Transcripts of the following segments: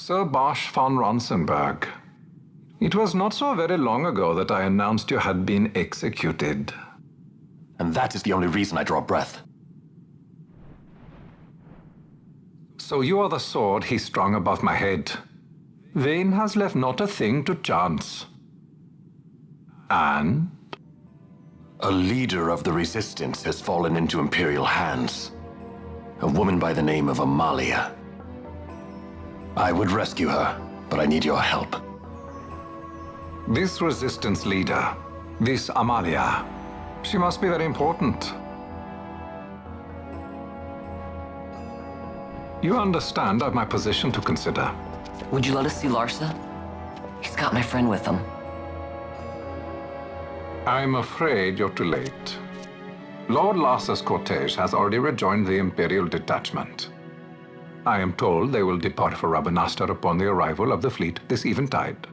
Sir Bosch von Ronsenberg. It was not so very long ago that I announced you had been executed. And that is the only reason I draw breath. So you are the sword he strung above my head. Vane has left not a thing to chance. And? A leader of the resistance has fallen into Imperial hands. A woman by the name of Amalia. I would rescue her, but I need your help. This resistance leader, this Amalia, she must be very important. You understand I've my position to consider. Would you let us see Larsa? He's got my friend with him. I'm afraid you're too late. Lord Larsa's cortege has already rejoined the Imperial detachment. I am told they will depart for Rabanastre upon the arrival of the fleet this eventide.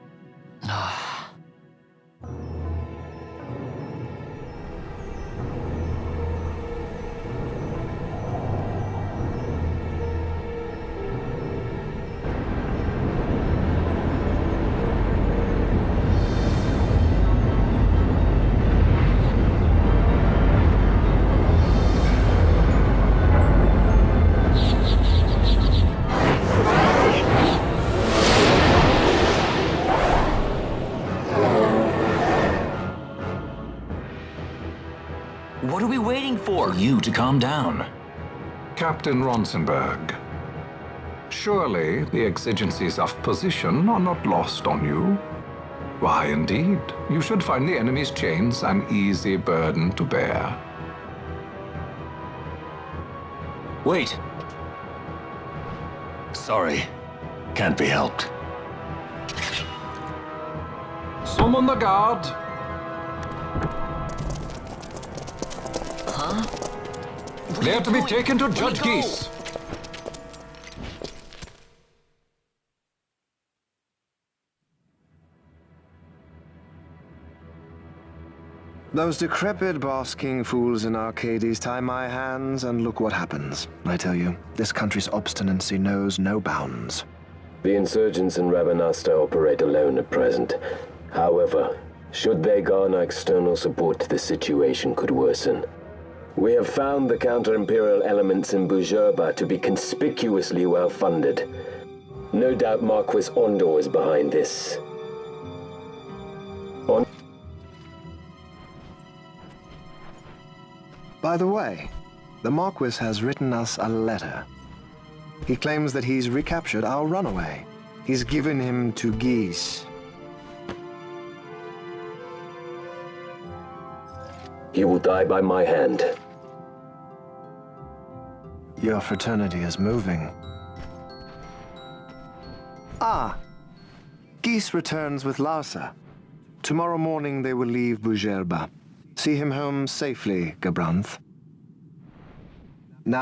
What are we waiting for? You to calm down. Captain Ronsenberg, surely the exigencies of position are not lost on you. Why, indeed, you should find the enemy's chains an easy burden to bear. Wait. Sorry. Can't be helped. Summon the guard. Huh? They are to be taken to Judge Geese. Those decrepit basking fools in Arcades tie my hands, and look what happens. I tell you, this country's obstinacy knows no bounds. The insurgents in Rabanastre operate alone at present. However, should they garner external support, the situation could worsen. We have found the counter-imperial elements in Bujerba to be conspicuously well-funded. No doubt Marquis Ondor is behind this. By the way, the Marquis has written us a letter. He claims that he's recaptured our runaway. He's given him to Geese. He will die by my hand. Your fraternity is moving. Ah! Geese returns with Larsa. Tomorrow morning they will leave Bujerba. See him home safely, Gabranth. Now...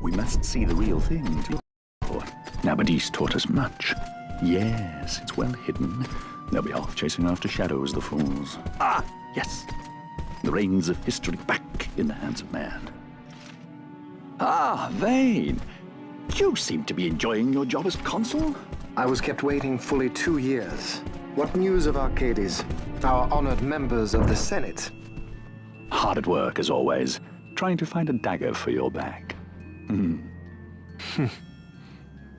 We must see the real thing to look for. Nabadis taught us much. Yes, it's well hidden. They'll be off chasing after shadows, the fools. Ah, yes. The reins of history back in the hands of man. Ah, Vane. You seem to be enjoying your job as consul. I was kept waiting fully 2 years. What news of Arcades? Our honored members of the Senate? Hard at work, as always, trying to find a dagger for your back.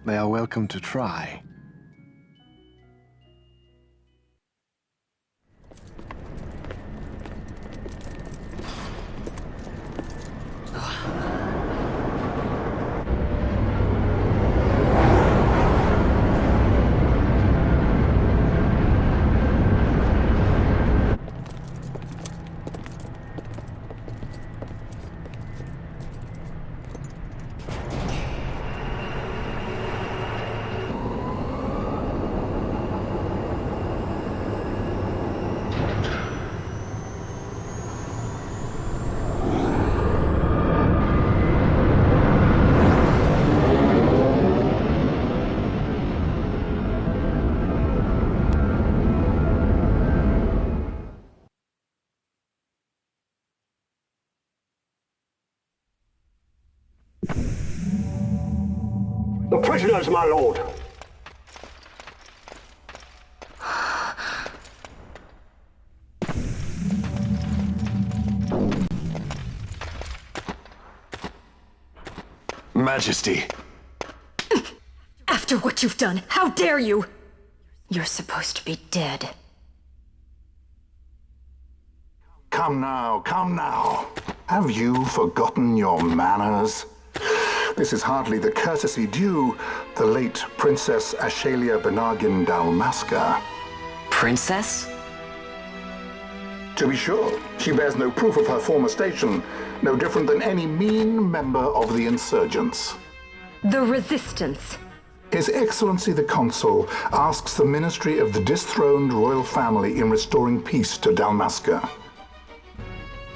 They are welcome to try. The prisoners, my lord. Majesty. After what you've done, how dare you? You're supposed to be dead. Come now, come now. Have you forgotten your manners? This is hardly the courtesy due the late Princess Ashelia Benargin Dalmasca. Princess? To be sure, she bears no proof of her former station, no different than any mean member of the insurgents. The Resistance. His Excellency the Consul asks the ministry of the dethroned royal family in restoring peace to Dalmasca.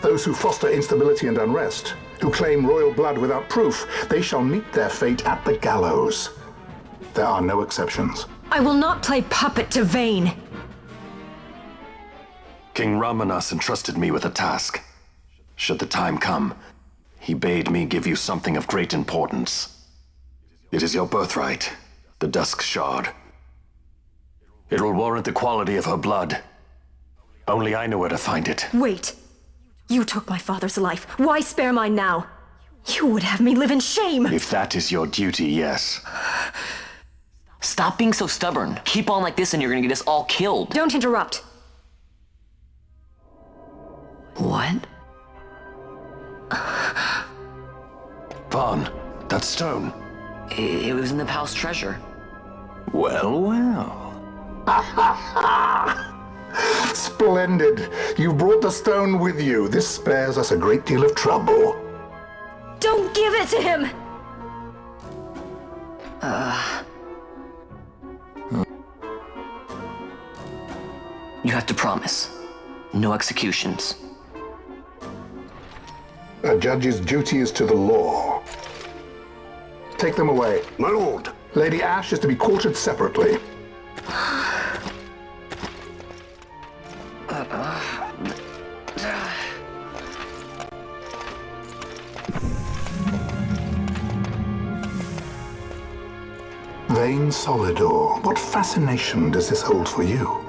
Those who foster instability and unrest, who claim royal blood without proof, they shall meet their fate at the gallows. There are no exceptions. I will not play puppet to Vayne. King Ramanas entrusted me with a task. Should the time come, he bade me give you something of great importance. It is your birthright, the Dusk Shard. It will warrant the quality of her blood. Only I know where to find it. Wait. You took my father's life. Why spare mine now? You would have me live in shame. If that is your duty, yes. Stop being so stubborn. Keep on like this and you're gonna get us all killed. Don't interrupt. What? Vaughn, that stone. It was in the palace treasure. Well, well. Splendid. You brought the stone with you. This spares us a great deal of trouble. Don't give it to him! You have to promise. No executions. A judge's duty is to the law. Take them away. My lord. Lady Ashe is to be quartered separately. Vayne Solidor, what fascination does this hold for you?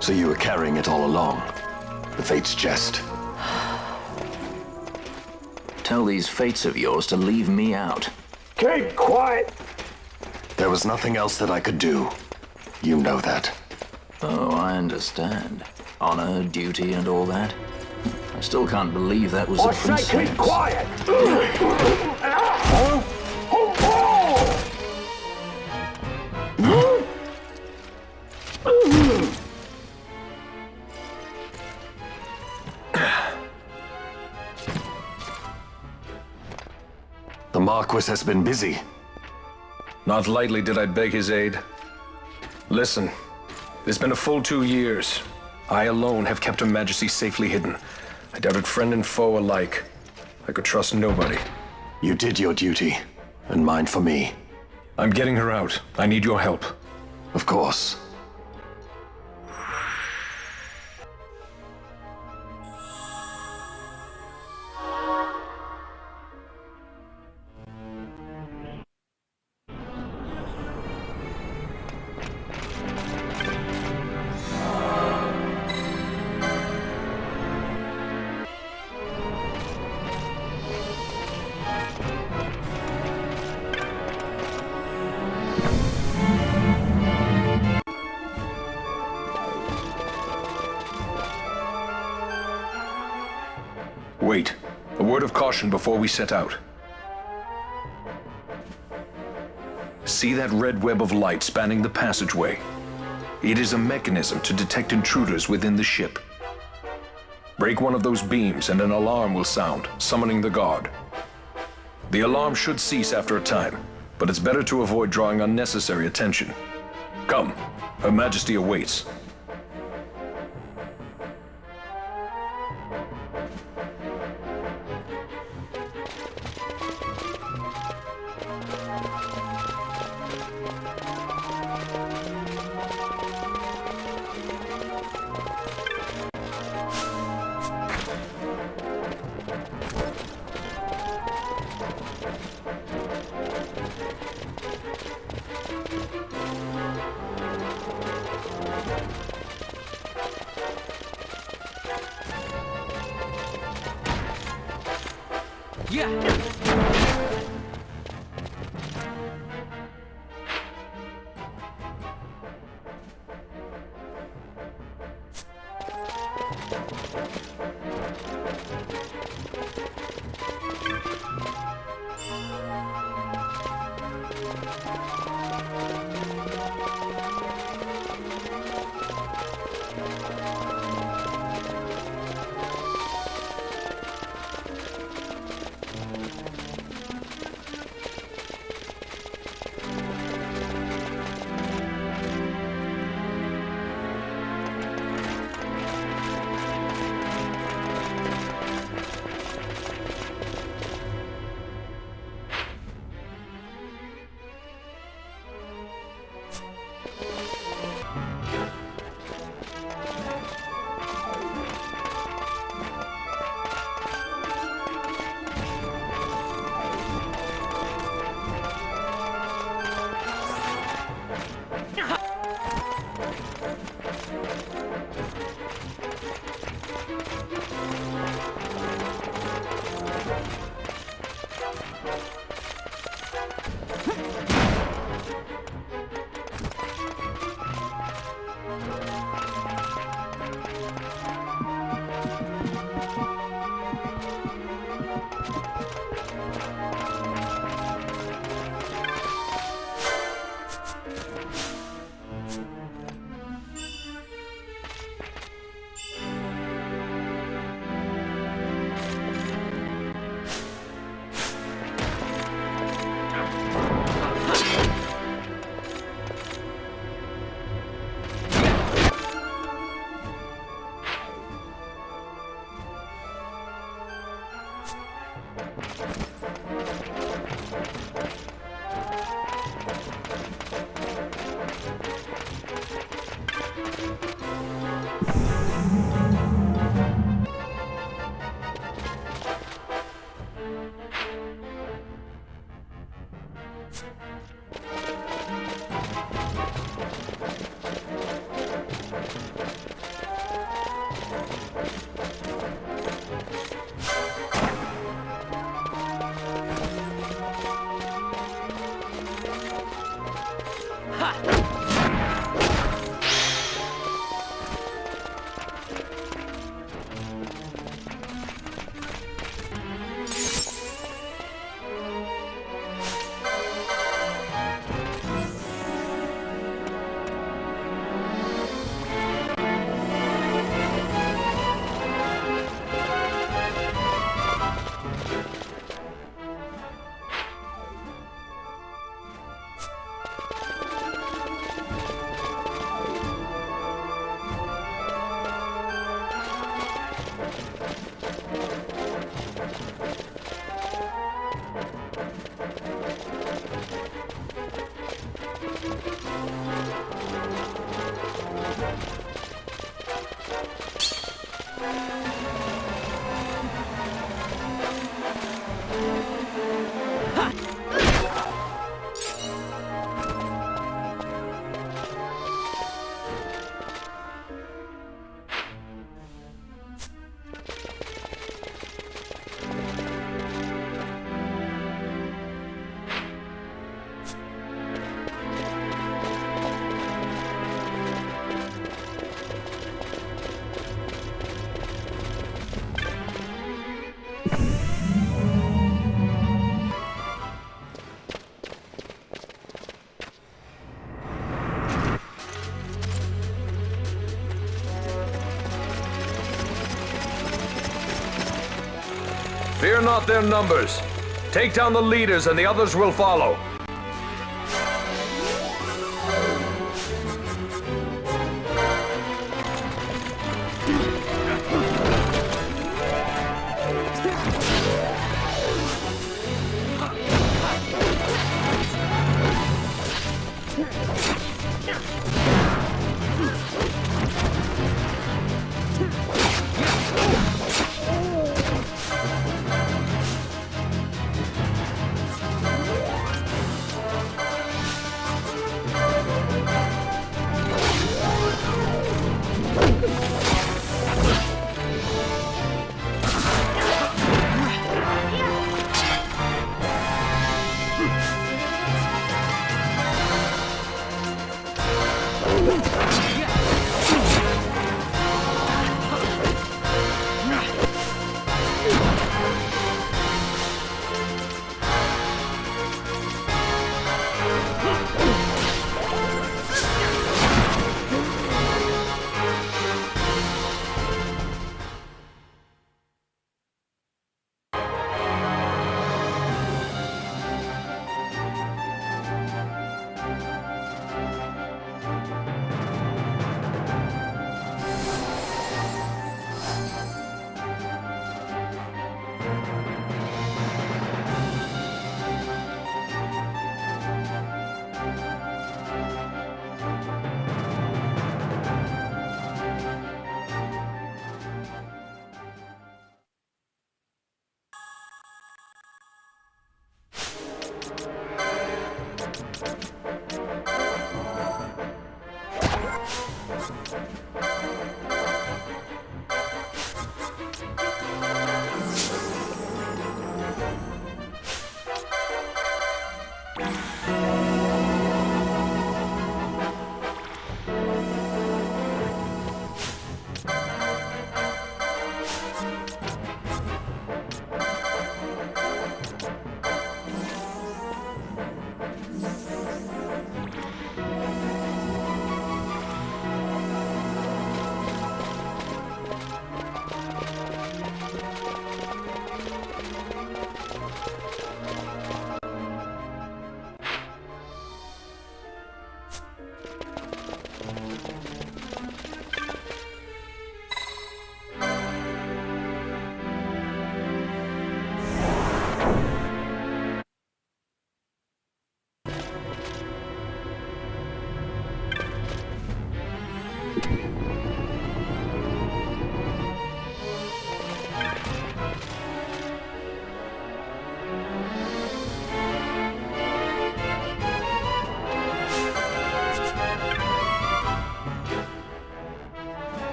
So you were carrying it all along. The Fate's jest. Tell these fates of yours to leave me out. Keep quiet. There was nothing else that I could do. You know that. Oh, I understand. Honor, duty, and all that. I still can't believe that was a I say princess. keep quiet. The Marquis has been busy. Not lightly did I beg his aid. Listen, it's been a full 2 years. I alone have kept Her Majesty safely hidden. I doubted friend and foe alike. I could trust nobody. You did your duty, and mine for me. I'm getting her out. I need your help. Of course. Wait. A word of caution before we set out. See that red web of light spanning the passageway? It is a mechanism to detect intruders within the ship. Break one of those beams and an alarm will sound, summoning the guard. The alarm should cease after a time, but it's better to avoid drawing unnecessary attention. Come, Her Majesty awaits. Fear not their numbers. Take down the leaders and the others will follow.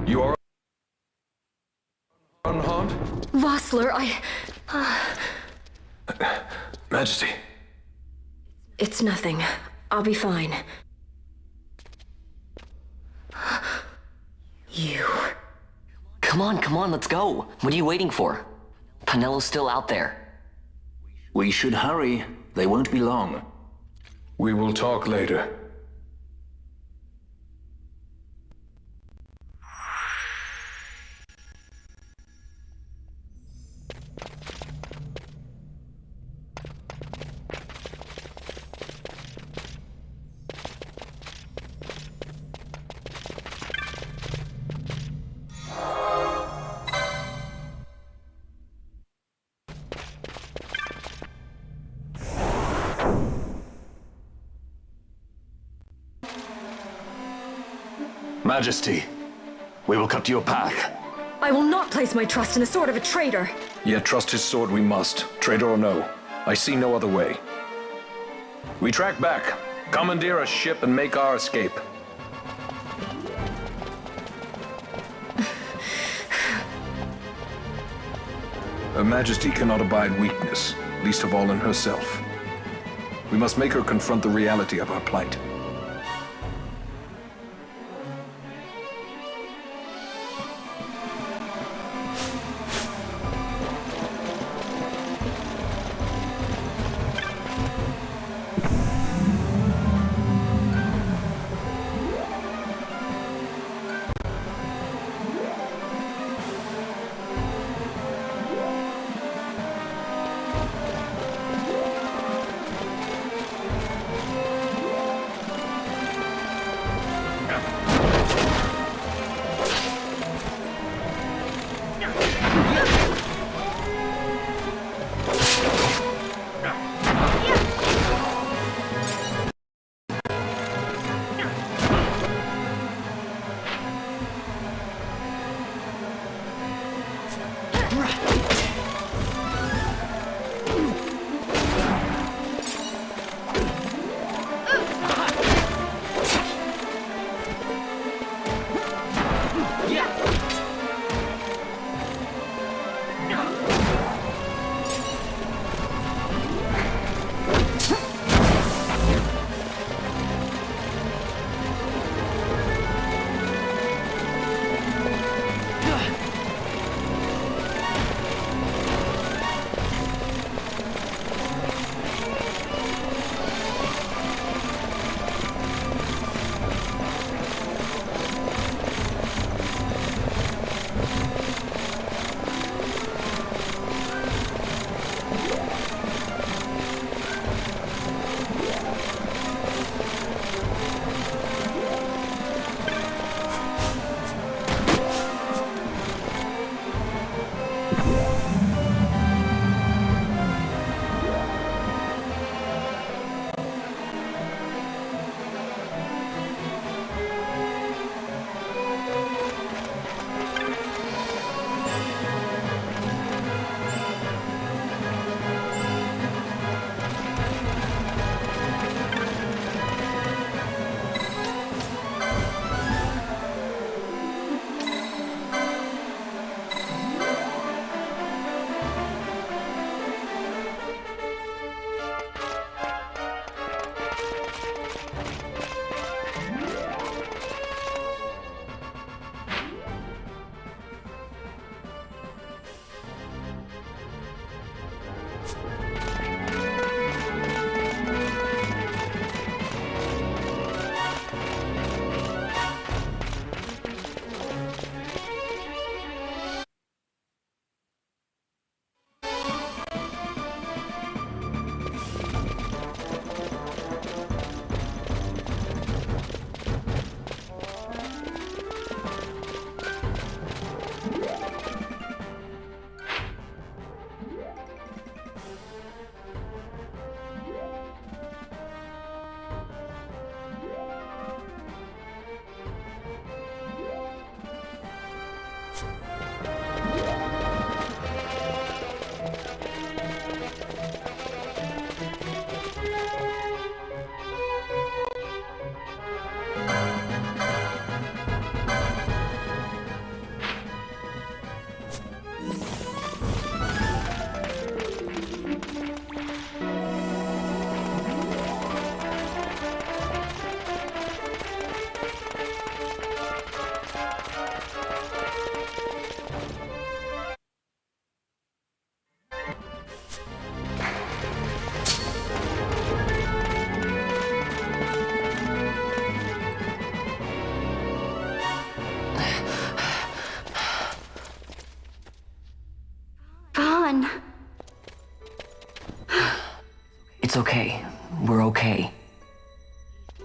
You are unharmed? Vossler, Majesty. It's nothing. I'll be fine. You... Come on, let's go. What are you waiting for? Penello's still out there. We should hurry. They won't be long. We will talk later. Majesty, we will cut your path. I will not place my trust in the sword of a traitor. Yet trust his sword we must, traitor or no. I see no other way. We track back, commandeer a ship and make our escape. Her Majesty cannot abide weakness, least of all in herself. We must make her confront the reality of our plight.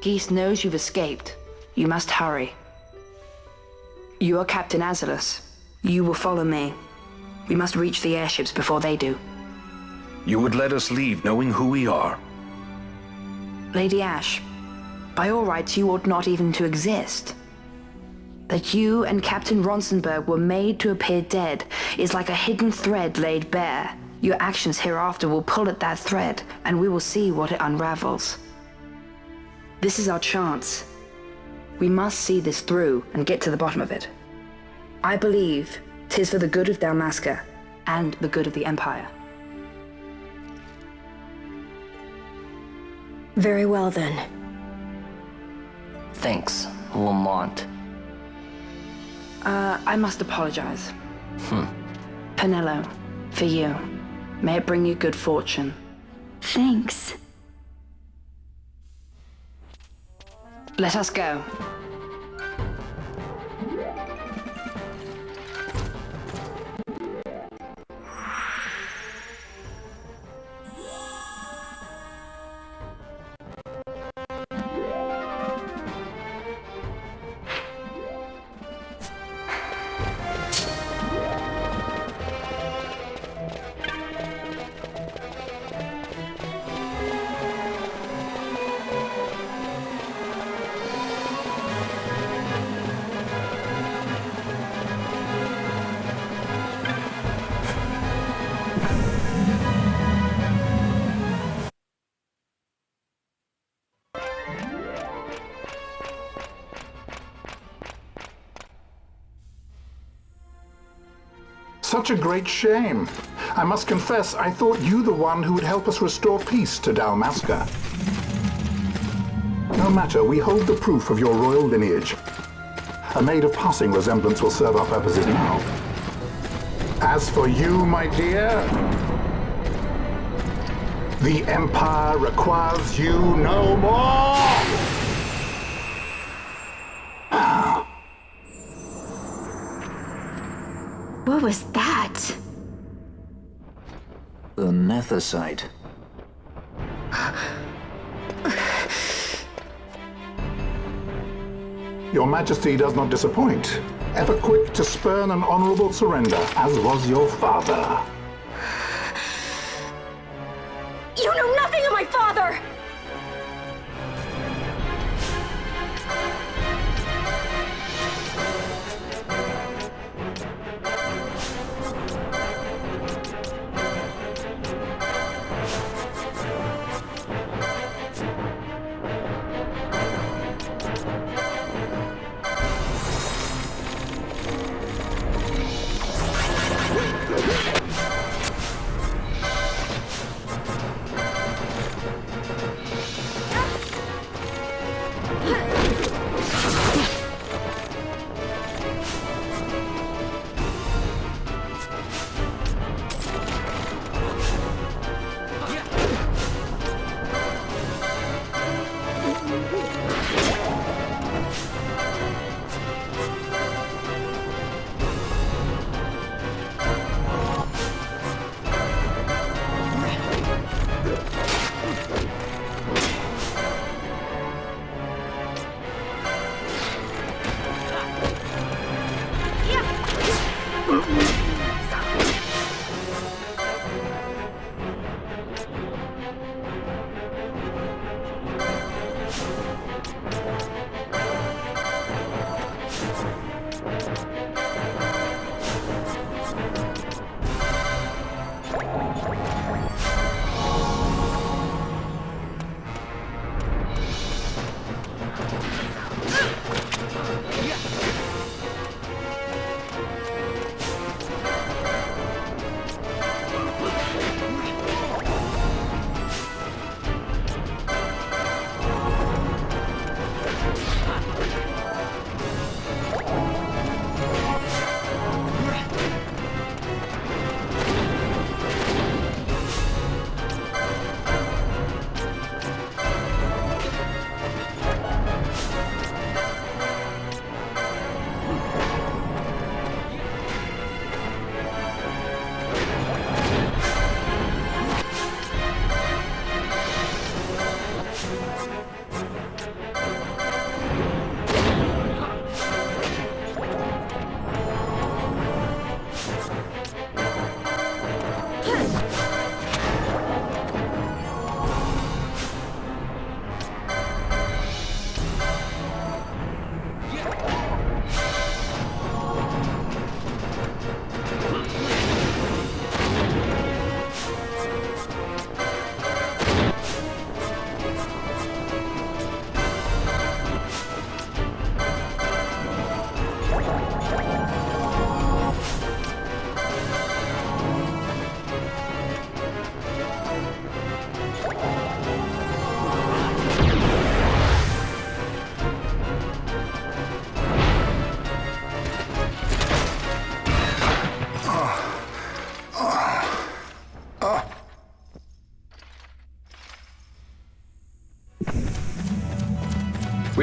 Geese knows you've escaped. You must hurry. You are Captain Azalus. You will follow me. We must reach the airships before they do. You would let us leave knowing who we are? Lady Ashe, by all rights you ought not even to exist. That you and Captain Ronsenberg were made to appear dead is like a hidden thread laid bare. Your actions hereafter will pull at that thread, and we will see what it unravels. This is our chance. We must see this through and get to the bottom of it. I believe 'tis for the good of Dalmasca and the good of the Empire. Very well, then. Thanks, Lamont. I must apologize. Penelo, for you. May it bring you good fortune. Thanks. Let us go. Such a great shame. I must confess, I thought you the one who would help us restore peace to Dalmasca. No matter, we hold the proof of your royal lineage. A maid of passing resemblance will serve our purposes now. As for you, my dear, the Empire requires you no more! What was that? The Nethicite. Your Majesty does not disappoint. Ever quick to spurn an honorable surrender, as was your father. You know nothing of my father!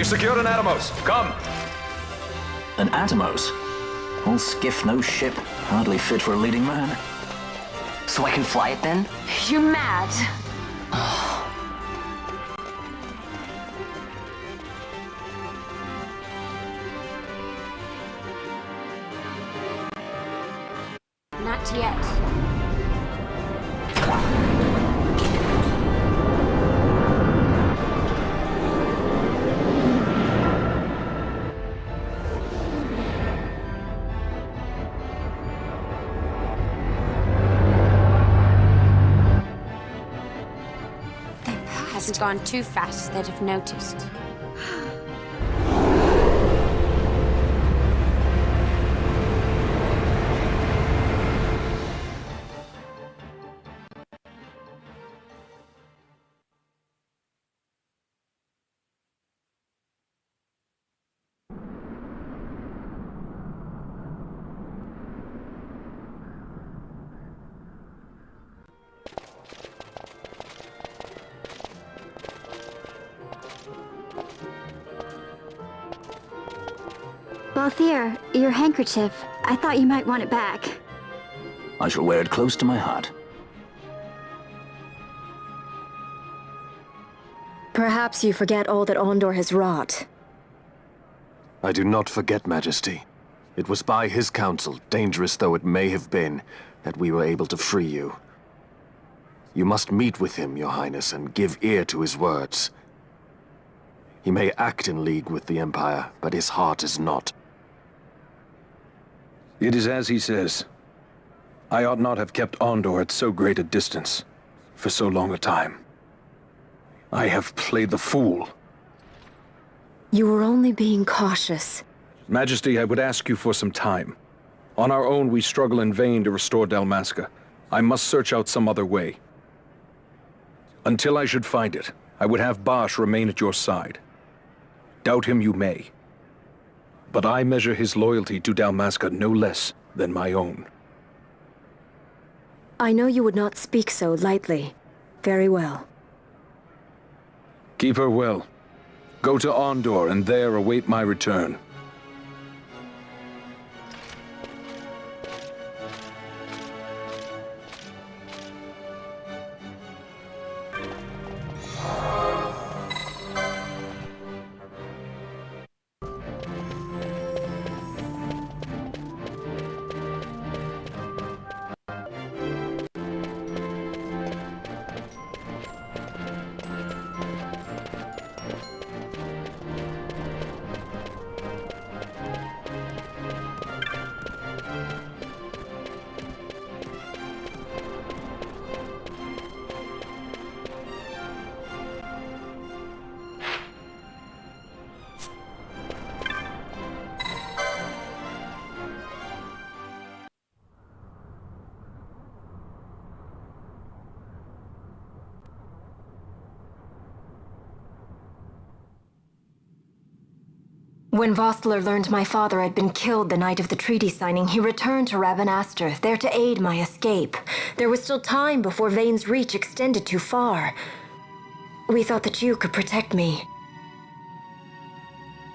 We've secured an Atomos. Come! An Atomos? All skiff, no ship. Hardly fit for a leading man. So I can fly it then? You're mad. Not yet. Hasn't gone too fast, they'd have noticed. Balthier, your handkerchief. I thought you might want it back. I shall wear it close to my heart. Perhaps you forget all that Ondor has wrought. I do not forget, Majesty. It was by his counsel, dangerous though it may have been, that we were able to free you. You must meet with him, Your Highness, and give ear to his words. He may act in league with the Empire, but his heart is not. It is as he says. I ought not have kept Ondor at so great a distance for so long a time. I have played the fool. You were only being cautious. Majesty, I would ask you for some time. On our own, we struggle in vain to restore Dalmasca. I must search out some other way. Until I should find it, I would have Basch remain at your side. Doubt him you may. But I measure his loyalty to Dalmasca no less than my own. I know you would not speak so lightly. Very well. Keep her well. Go to Ondor and there await my return. When Vostler learned my father had been killed the night of the treaty signing, he returned to Rabanastre, there to aid my escape. There was still time before Vane's reach extended too far. We thought that you could protect me.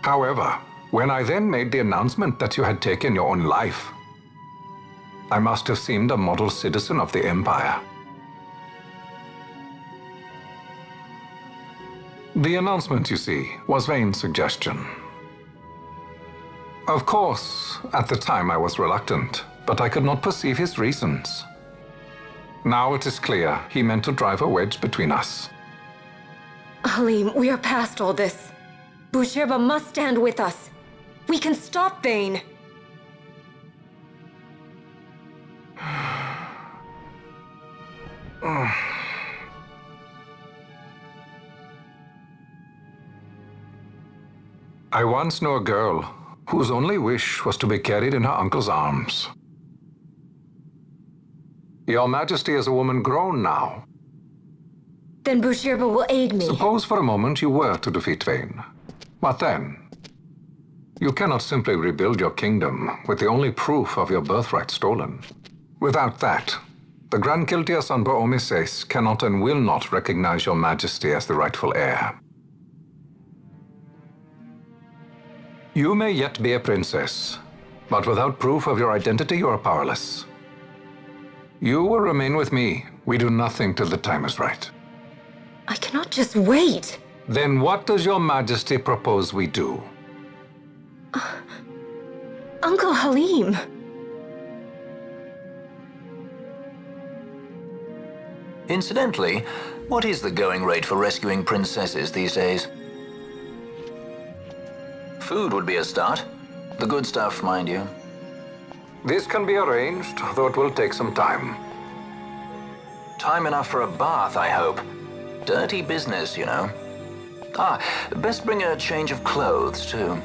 However, when I then made the announcement that you had taken your own life, I must have seemed a model citizen of the Empire. The announcement, you see, was Vane's suggestion. Of course, at the time I was reluctant, but I could not perceive his reasons. Now it is clear he meant to drive a wedge between us. Halim, we are past all this. Bushirba must stand with us. We can stop Vane. I once knew a girl whose only wish was to be carried in her uncle's arms. Your Majesty is a woman grown now. Then Bushirba will aid me. Suppose for a moment you were to defeat Vane. What then? You cannot simply rebuild your kingdom with the only proof of your birthright stolen. Without that, the Grand Kiltias on Bo-Omises cannot and will not recognize your Majesty as the rightful heir. You may yet be a princess, but without proof of your identity, you are powerless. You will remain with me. We do nothing till the time is right. I cannot just wait. Then what does your majesty propose we do? Uncle Halim. Incidentally, what is the going rate for rescuing princesses these days? Food would be a start. The good stuff, mind you. This can be arranged, though it will take some time. Time enough for a bath, I hope. Dirty business, you know. Best bring a change of clothes, too.